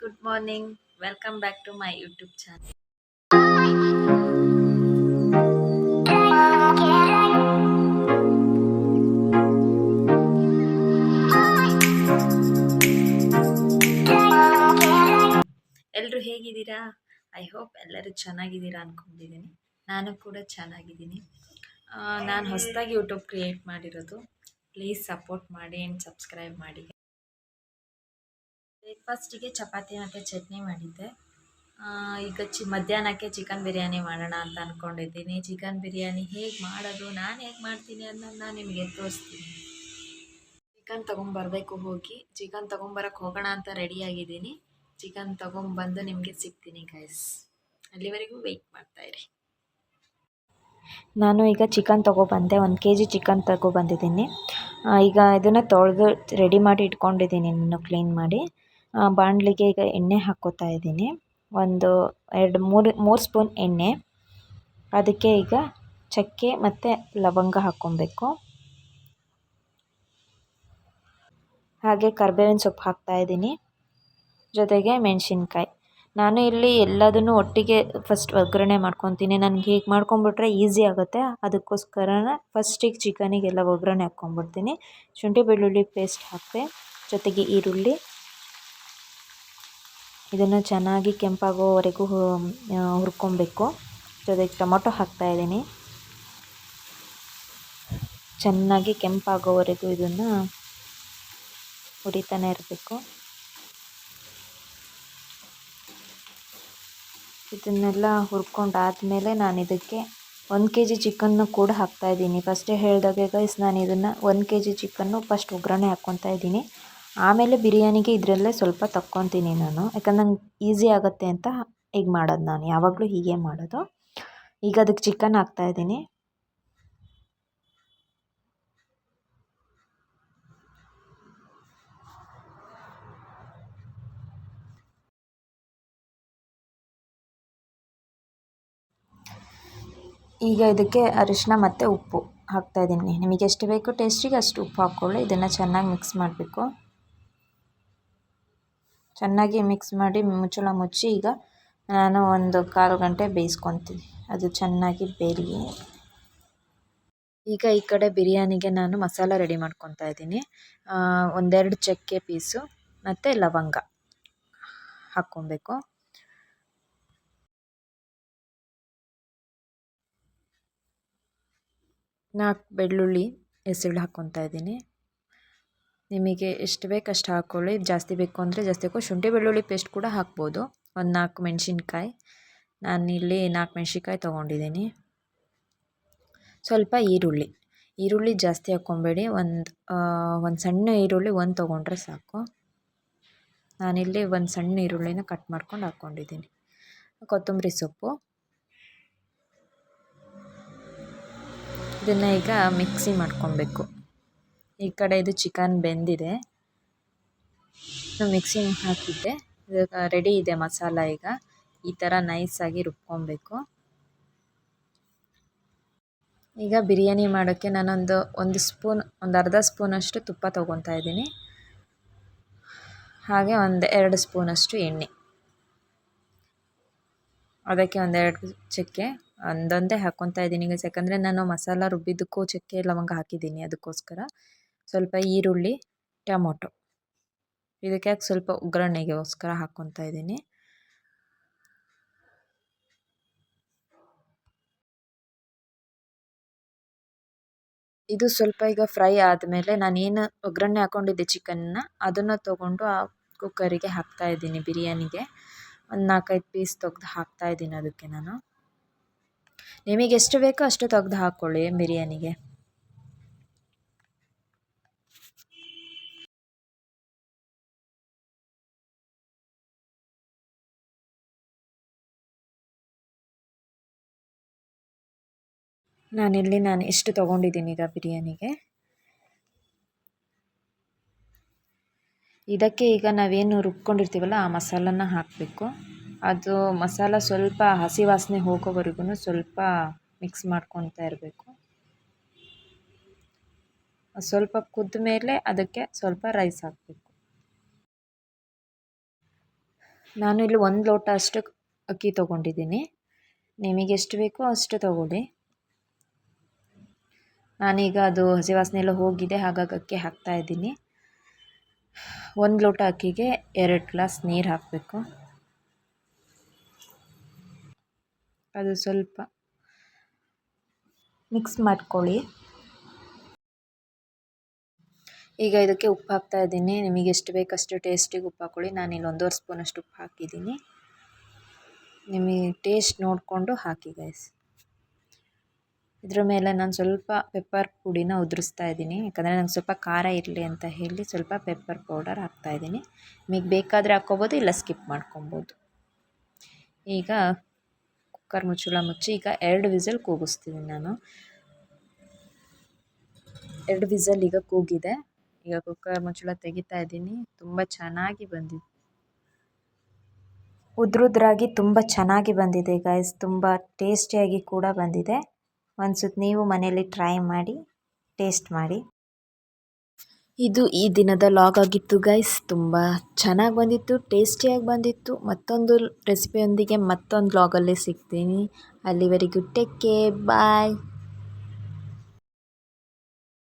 Good morning. Welcome back to my YouTube channel. ಎಲ್ಲರೂ ಹೇಗಿದ್ದೀರಾ? I hope ಎಲ್ಲರೂ ಚೆನ್ನಾಗಿದ್ದೀರಾ ಅಂದ್ಕೊಂಡಿದ್ದೀನಿ. ನಾನು ಕೂಡ ಚೆನ್ನಾಗಿದ್ದೀನಿ. ನಾನು ಹೊಸದಾಗಿ ಯೂಟ್ಯೂಬ್ ಕ್ರಿಯೇಟ್ ಮಾಡಿರೋದು. ಪ್ಲೀಸ್ ಸಪೋರ್ಟ್ ಮಾಡಿ ಆ್ಯಂಡ್ ಸಬ್ಸ್ಕ್ರೈಬ್ ಮಾಡಿ. ಬ್ರೇಕ್ಫಾಸ್ಟಿಗೆ ಚಪಾತಿ ಮತ್ತು ಚಟ್ನಿ ಮಾಡಿದ್ದೆ. ಈಗ ಮಧ್ಯಾಹ್ನಕ್ಕೆ ಚಿಕನ್ ಬಿರಿಯಾನಿ ಮಾಡೋಣ ಅಂತ ಅಂದ್ಕೊಂಡಿದ್ದೀನಿ. ಚಿಕನ್ ಬಿರಿಯಾನಿ ಹೇಗೆ ಮಾಡೋದು, ನಾನು ಹೇಗೆ ಮಾಡ್ತೀನಿ ಅನ್ನೋದನ್ನ ನಿಮಗೆ ತೋರಿಸ್ತೀನಿ. ಚಿಕನ್ ತೊಗೊಂಬರ್ಬೇಕು, ಹೋಗಿ ಚಿಕನ್ ತೊಗೊಂಬರಕ್ಕೆ ಹೋಗೋಣ ಅಂತ ರೆಡಿಯಾಗಿದ್ದೀನಿ. ಚಿಕನ್ ತೊಗೊಂಬಂದು ನಿಮಗೆ ಸಿಗ್ತೀನಿ ಗೈಸ್. ಅಲ್ಲಿವರೆಗೂ ವೆಯ್ಟ್ ಮಾಡ್ತಾಯಿರಿ. ನಾನು ಈಗ ಚಿಕನ್ ತೊಗೊಬಂದೆ. 1 kg ಚಿಕನ್ ತೊಗೊಬಂದಿದ್ದೀನಿ. ಈಗ ಇದನ್ನು ತೊಳೆದು ರೆಡಿ ಮಾಡಿ ಇಟ್ಕೊಂಡಿದ್ದೀನಿ, ನಾನು ಕ್ಲೀನ್ ಮಾಡಿ. ಬಾಣಲಿಗೆ ಈಗ ಎಣ್ಣೆ ಹಾಕ್ಕೋತಾ ಇದ್ದೀನಿ. ಒಂದು 2-3 ಸ್ಪೂನ್ ಎಣ್ಣೆ. ಅದಕ್ಕೆ ಈಗ ಚಕ್ಕೆ ಮತ್ತು ಲವಂಗ ಹಾಕ್ಕೊಬೇಕು. ಹಾಗೆ ಕರಿಬೇವಿನ ಸೊಪ್ಪು ಹಾಕ್ತಾಯಿದ್ದೀನಿ, ಜೊತೆಗೆ ಮೆಣಸಿನ್ಕಾಯಿ. ನಾನು ಇಲ್ಲಿ ಎಲ್ಲದನ್ನು ಒಟ್ಟಿಗೆ ಫಸ್ಟ್ ಒಗ್ಗರಣೆ ಮಾಡ್ಕೊತೀನಿ. ನನಗೆ ಹೀಗೆ ಮಾಡ್ಕೊಂಬಿಟ್ರೆ ಈಸಿ ಆಗುತ್ತೆ. ಅದಕ್ಕೋಸ್ಕರ ಫಸ್ಟಿಗೆ ಚಿಕನಿಗೆಲ್ಲ ಒಗ್ಗರಣೆ ಹಾಕ್ಕೊಂಬಿಡ್ತೀನಿ. ಶುಂಠಿ ಬೆಳ್ಳುಳ್ಳಿ ಪೇಸ್ಟ್ ಹಾಕಿದೆ, ಜೊತೆಗೆ ಈರುಳ್ಳಿ. ಇದನ್ನು ಚೆನ್ನಾಗಿ ಕೆಂಪಾಗೋವರೆಗೂ ಹುರ್ಕೊಬೇಕು. ಜೊತೆಗೆ ಟೊಮೊಟೊ ಹಾಕ್ತಾಯಿದ್ದೀನಿ. ಚೆನ್ನಾಗಿ ಕೆಂಪಾಗೋವರೆಗೂ ಇದನ್ನು ಹುರಿತಾನೆ ಇರಬೇಕು. ಇದನ್ನೆಲ್ಲ ಹುರ್ಕೊಂಡಾದಮೇಲೆ ನಾನು ಇದಕ್ಕೆ 1 kg ಚಿಕನ್ನು ಕೂಡ ಹಾಕ್ತಾಯಿದ್ದೀನಿ. ಫಸ್ಟೇ ಹೇಳಿದಾಗೆ ಗೈಸ್, ನಾನು ಇದನ್ನು 1 kg ಚಿಕನ್ನು ಫಸ್ಟ್ ಒಗ್ಗರಣೆ ಹಾಕ್ಕೊತಾ ಇದ್ದೀನಿ. ಆಮೇಲೆ ಬಿರಿಯಾನಿಗೆ ಇದರಲ್ಲೇ ಸ್ವಲ್ಪ ತಕ್ಕೊತೀನಿ ನಾನು, ಯಾಕಂದ್ರೆ ನಂಗೆ ಈಸಿ ಆಗುತ್ತೆ ಅಂತ ಈಗ ಮಾಡೋದು. ನಾನು ಯಾವಾಗಲೂ ಹೀಗೆ ಮಾಡೋದು. ಈಗ ಅದಕ್ಕೆ ಚಿಕನ್ ಹಾಕ್ತಾಯಿದ್ದೀನಿ. ಈಗ ಇದಕ್ಕೆ ಅರಿಶಿನ ಮತ್ತು ಉಪ್ಪು ಹಾಕ್ತಾಯಿದ್ದೀನಿ. ನಿಮಗೆ ಎಷ್ಟು ಬೇಕು ಟೇಸ್ಟಿಗೆ ಅಷ್ಟು ಉಪ್ಪು ಹಾಕ್ಕೊಳ್ಳಿ. ಇದನ್ನು ಚೆನ್ನಾಗಿ ಮಿಕ್ಸ್ ಮಾಡಬೇಕು. ಚೆನ್ನಾಗಿ ಮಿಕ್ಸ್ ಮಾಡಿ ಮುಚ್ಚಳ ಮುಚ್ಚಿ ಈಗ ನಾನು ಒಂದು 1/4 ಗಂಟೆ ಬೇಯಿಸ್ಕೊತೀನಿ. ಅದು ಚೆನ್ನಾಗಿ ಬೇಯಲಿ. ಈಗ ಈ ಕಡೆ ಬಿರಿಯಾನಿಗೆ ನಾನು ಮಸಾಲ ರೆಡಿ ಮಾಡ್ಕೊತಾ ಇದ್ದೀನಿ. 1-2 ಚಕ್ಕೆ ಪೀಸು ಮತ್ತು ಲವಂಗ ಹಾಕ್ಕೊಬೇಕು. 4 ಬೆಳ್ಳುಳ್ಳಿ ಎಸಳು ಹಾಕ್ಕೊತಾ ಇದ್ದೀನಿ. ನಿಮಗೆ ಎಷ್ಟು ಬೇಕು ಅಷ್ಟು ಹಾಕ್ಕೊಳ್ಳಿ. ಜಾಸ್ತಿ ಬೇಕು ಅಂದರೆ ಜಾಸ್ತಿ ಹಾಕೋ. ಶುಂಠಿ ಬೆಳ್ಳುಳ್ಳಿ ಪೇಸ್ಟ್ ಕೂಡ ಹಾಕ್ಬೋದು. 4 ಮೆಣಸಿನ್ಕಾಯಿ. ನಾನಿಲ್ಲಿ 4 ಮೆಣಸಿನ್ಕಾಯಿ ತೊಗೊಂಡಿದ್ದೀನಿ. ಸ್ವಲ್ಪ ಈರುಳ್ಳಿ ಜಾಸ್ತಿ ಹಾಕ್ಕೊಬೇಡಿ. ಒಂದು ಸಣ್ಣ ಈರುಳ್ಳಿ 1 ತೊಗೊಂಡ್ರೆ ಸಾಕು. ನಾನಿಲ್ಲಿ ಒಂದು ಸಣ್ಣ ಈರುಳ್ಳಿನ ಕಟ್ ಮಾಡ್ಕೊಂಡು ಹಾಕ್ಕೊಂಡಿದ್ದೀನಿ. ಕೊತ್ತಂಬರಿ ಸೊಪ್ಪು. ಇದನ್ನು ಈಗ ಮಿಕ್ಸಿ ಮಾಡ್ಕೊಬೇಕು. ಈ ಕಡೆ ಇದು ಚಿಕನ್ ಬೆಂದಿದೆ, ಮಿಕ್ಸಿ ಹಾಕಿದ್ದೆ. ರೆಡಿ ಇದೆ ಮಸಾಲ. ಈಗ ಈ ಥರ ನೈಸಾಗಿ ರುಬ್ಕೊಬೇಕು. ಈಗ ಬಿರಿಯಾನಿ ಮಾಡೋಕ್ಕೆ ನಾನೊಂದು ಅರ್ಧ ಸ್ಪೂನಷ್ಟು ತುಪ್ಪ ತೊಗೊತಾ ಇದ್ದೀನಿ. ಹಾಗೆ 1-2 ಸ್ಪೂನಷ್ಟು ಎಣ್ಣೆ. ಅದಕ್ಕೆ 1-2 ಚಕ್ಕೆ, ಒಂದೊಂದೇ ಹಾಕ್ಕೊತಾ ಇದ್ದೀನಿ ಈಗ, ಯಾಕಂದರೆ ನಾನು ಮಸಾಲ ರುಬ್ಬಿದ್ದಕ್ಕೂ ಚಕ್ಕೆ ಲವಂಗ ಹಾಕಿದ್ದೀನಿ. ಅದಕ್ಕೋಸ್ಕರ ಸ್ವಲ್ಪ ಈರುಳ್ಳಿ, ಟೊಮೊಟೊ ಇದಕ್ಕೆ ಸ್ವಲ್ಪ ಒಗ್ಗರಣೆಗೋಸ್ಕರ ಹಾಕ್ಕೊತಾ ಇದ್ದೀನಿ. ಇದು ಸ್ವಲ್ಪ ಈಗ ಫ್ರೈ ಆದಮೇಲೆ ನಾನೇನು ಒಗ್ಗರಣೆ ಹಾಕ್ಕೊಂಡಿದ್ದೆ ಚಿಕನ್ನ, ಅದನ್ನು ತೊಗೊಂಡು ಆ ಕುಕ್ಕರಿಗೆ ಹಾಕ್ತಾಯಿದ್ದೀನಿ. ಬಿರಿಯಾನಿಗೆ ಒಂದು 4-5 ಪೀಸ್ ತೆಗ್ದು ಹಾಕ್ತಾಯಿದ್ದೀನಿ. ಅದಕ್ಕೆ ನಾನು, ನಿಮಗೆ ಎಷ್ಟು ಬೇಕೋ ಅಷ್ಟು ತೆಗ್ದು ಹಾಕ್ಕೊಳ್ಳಿ ಬಿರಿಯಾನಿಗೆ. ನಾನು ಎಷ್ಟು ತೊಗೊಂಡಿದ್ದೀನಿ ಈಗ ಬಿರಿಯಾನಿಗೆ. ಇದಕ್ಕೆ ಈಗ ನಾವೇನು ರುಬ್ಕೊಂಡಿರ್ತೀವಲ್ಲ ಆ ಮಸಾಲನ ಹಾಕಬೇಕು. ಅದು ಮಸಾಲ ಸ್ವಲ್ಪ ಹಸಿ ವಾಸನೆ ಹೋಗೋವರೆಗೂ ಸ್ವಲ್ಪ ಮಿಕ್ಸ್ ಮಾಡ್ಕೊತಾ ಇರಬೇಕು. ಸ್ವಲ್ಪ ಕುದ್ದ ಮೇಲೆ ಅದಕ್ಕೆ ಸ್ವಲ್ಪ ರೈಸ್ ಹಾಕಬೇಕು. ನಾನು ಇಲ್ಲಿ 1 ಲೋಟ ಅಷ್ಟು ಅಕ್ಕಿ ತೊಗೊಂಡಿದ್ದೀನಿ. ನಿಮಗೆ ಎಷ್ಟು ಬೇಕೋ ಅಷ್ಟು ತೊಗೊಳ್ಳಿ. ನಾನೀಗ ಅದು ಹಸಿ ವಾಸನೆ ಎಲ್ಲ ಹೋಗಿದೆ, ಹಾಗಾಗಿ ಅಕ್ಕಿ ಹಾಕ್ತಾಯಿದ್ದೀನಿ. 1 ಲೋಟ ಅಕ್ಕಿಗೆ 2 ಗ್ಲಾಸ್ ನೀರು ಹಾಕಬೇಕು. ಅದು ಸ್ವಲ್ಪ ಮಿಕ್ಸ್ ಮಾಡ್ಕೊಳ್ಳಿ. ಈಗ ಇದಕ್ಕೆ ಉಪ್ಪು ಹಾಕ್ತಾಯಿದ್ದೀನಿ. ನಿಮಗೆ ಎಷ್ಟು ಬೇಕಷ್ಟು ಅಷ್ಟು ಟೇಸ್ಟಿಗೆ ಉಪ್ಪು ಹಾಕ್ಕೊಳ್ಳಿ. ನಾನಿಲ್ಲಿ 1.5 ಸ್ಪೂನಷ್ಟು ಉಪ್ಪು ಹಾಕಿದ್ದೀನಿ. ನಿಮಗೆ ಟೇಸ್ಟ್ ನೋಡಿಕೊಂಡು ಹಾಕಿ ಗೈಸ್. ಇದ್ರ ಮೇಲೆ ನಾನು ಸ್ವಲ್ಪ ಪೆಪ್ಪರ್ ಪುಡಿನ ಉದುರಿಸ್ತಾ ಇದ್ದೀನಿ, ಯಾಕಂದರೆ ನಂಗೆ ಸ್ವಲ್ಪ ಖಾರ ಇರಲಿ ಅಂತ ಹೇಳಿ ಸ್ವಲ್ಪ ಪೆಪ್ಪರ್ ಪೌಡರ್ ಹಾಕ್ತಾಯಿದ್ದೀನಿ. ನಿಮಗೆ ಬೇಕಾದರೆ ಹಾಕ್ಕೋಬೋದು, ಇಲ್ಲ ಸ್ಕಿಪ್ ಮಾಡ್ಕೊಬೋದು. ಈಗ ಕುಕ್ಕರ್ ಮುಚ್ಚಳ ಮುಚ್ಚಿ ಈಗ 2 ವಿಸಲ್ ಕೂಗಿಸ್ತೀನಿ ನಾನು. 2 ವಿಸಲ್ ಈಗ ಕೂಗಿದೆ. ಈಗ ಕುಕ್ಕರ್ ಮುಚ್ಚಳ ತೆಗಿತಾ ಇದ್ದೀನಿ. ತುಂಬ ಚೆನ್ನಾಗಿ ಬಂದಿದೆ, ಉದ್ರುದ್ರಾಗಿ ತುಂಬ ಚೆನ್ನಾಗಿ ಬಂದಿದೆ ಗೈಸ್. ತುಂಬ ಟೇಸ್ಟಿಯಾಗಿ ಕೂಡ ಬಂದಿದೆ. ಒಂದ್ಸತಿ ನೀವು ಮನೆಯಲ್ಲಿ ಟ್ರೈ ಮಾಡಿ, ಟೇಸ್ಟ್ ಮಾಡಿ. ಇದು ಈ ದಿನದ ಲಾಗ್ ಆಗಿತ್ತು ಗೈಸ್. ತುಂಬ ಚೆನ್ನಾಗಿ ಬಂದಿತ್ತು, ಟೇಸ್ಟಿಯಾಗಿ ಬಂದಿತ್ತು. ಮತ್ತೊಂದು ರೆಸಿಪಿಯೊಂದಿಗೆ ಮತ್ತೊಂದು ಲಾಗಲ್ಲಿ ಸಿಗ್ತೀನಿ. ಅಲ್ಲಿವರೆಗೂ ಟೇಕ್ ಕೇರ್, ಬಾಯ್.